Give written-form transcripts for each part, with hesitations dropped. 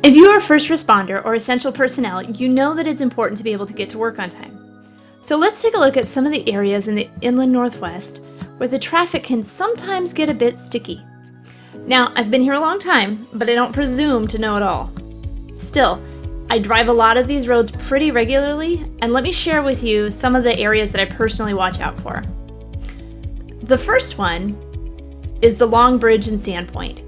If you are a first responder or essential personnel, you know that it's important to be able to get to work on time. So let's take a look at some of the areas in the inland Northwest where the traffic can sometimes get a bit sticky. Now, I've been here a long time, but I don't presume to know it all. Still, I drive a lot of these roads pretty regularly, and let me share with you some of the areas that I personally watch out for. The first one is the Long Bridge in Sandpoint.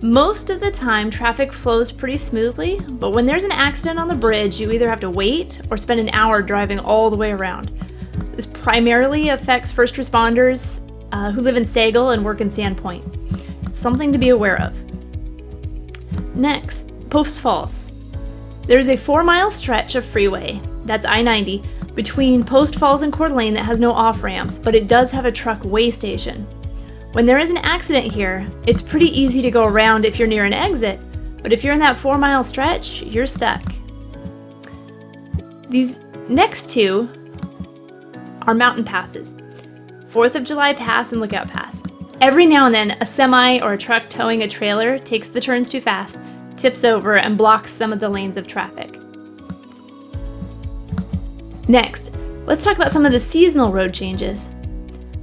Most of the time, traffic flows pretty smoothly, but when there's an accident on the bridge, you either have to wait or spend an hour driving all the way around. This primarily affects first responders who live in Sagal and work in Sandpoint. It's something to be aware of. Next, Post Falls. There's a 4-mile stretch of freeway, that's I-90, between Post Falls and Coeur d'Alene that has no off-ramps, but it does have a truck weigh station. When there is an accident here, it's pretty easy to go around if you're near an exit, but if you're in that 4-mile stretch, you're stuck. These next two are mountain passes, 4th of July Pass and Lookout Pass. Every now and then, a semi or a truck towing a trailer takes the turns too fast, tips over, and blocks some of the lanes of traffic. Next, let's talk about some of the seasonal road changes.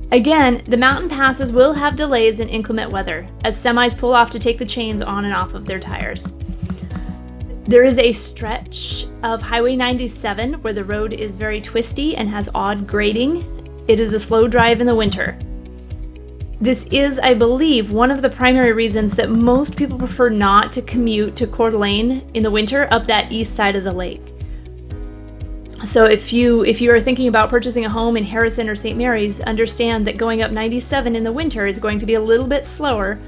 Again, the mountain passes will have delays in inclement weather, as semis pull off to take the chains on and off of their tires. There is a stretch of Highway 97 where the road is very twisty and has odd grading. It is a slow drive in the winter. This is, I believe, one of the primary reasons that most people prefer not to commute to Coeur d'Alene in the winter up that east side of the lake. So if you are thinking about purchasing a home in Harrison or St. Mary's, understand that going up 97 in the winter is going to be a little bit slower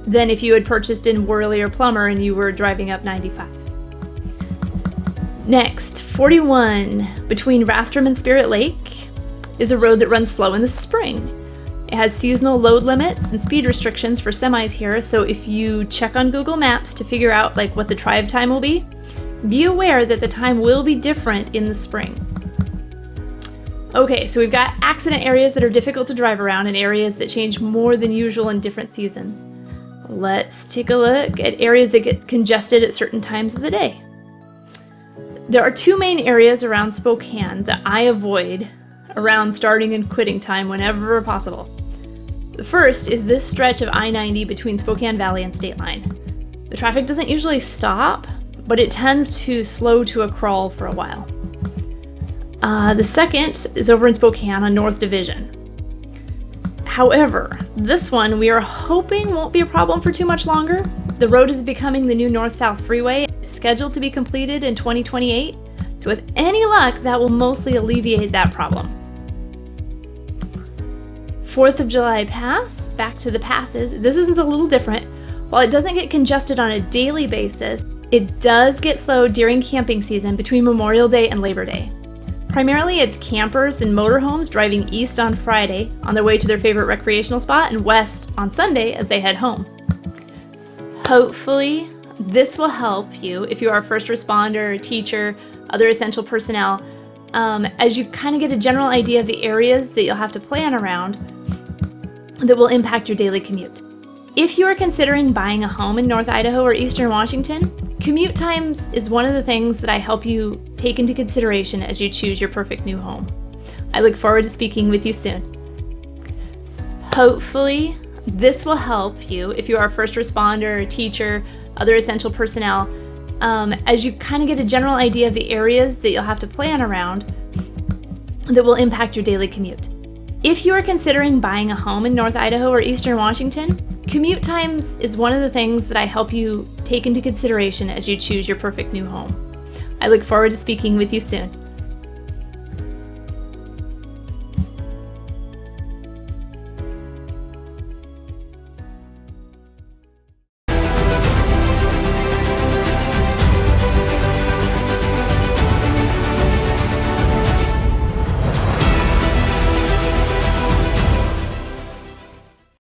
than if you had purchased in Worley or Plummer and you were driving up 95. Next, 41 between Rathdrum and Spirit Lake is a road that runs slow in the spring. It has seasonal load limits and speed restrictions for semis here, so if you check on Google Maps to figure out what the drive time will be aware that the time will be different in the spring. Okay, so we've got accident areas that are difficult to drive around and areas that change more than usual in different seasons. Let's take a look at areas that get congested at certain times of the day. There are two main areas around Spokane that I avoid around starting and quitting time whenever possible. The first is this stretch of I-90 between Spokane Valley and State Line. The traffic doesn't usually stop, but it tends to slow to a crawl for a while. The second is over in Spokane on North Division. However, this one we are hoping won't be a problem for too much longer. The road is becoming the new North-South Freeway. It's scheduled to be completed in 2028, so with any luck, that will mostly alleviate that problem. 4th of July Pass, back to the passes. This is a little different. While it doesn't get congested on a daily basis, it does get slowed during camping season between Memorial Day and Labor Day. Primarily, it's campers and motorhomes driving east on Friday on their way to their favorite recreational spot and west on Sunday as they head home. Hopefully, this will help you if you are a first responder, teacher, other essential personnel, as you kind of get a general idea of the areas that you'll have to plan around that will impact your daily commute. If you are considering buying a home in North Idaho or Eastern Washington, commute times is one of the things that I help you take into consideration as you choose your perfect new home. I look forward to speaking with you soon. Hopefully, this will help you if you are a first responder, teacher, other essential personnel, as you kind of get a general idea of the areas that you'll have to plan around that will impact your daily commute. If you are considering buying a home in North Idaho or Eastern Washington, commute times is one of the things that I help you take into consideration as you choose your perfect new home. I look forward to speaking with you soon.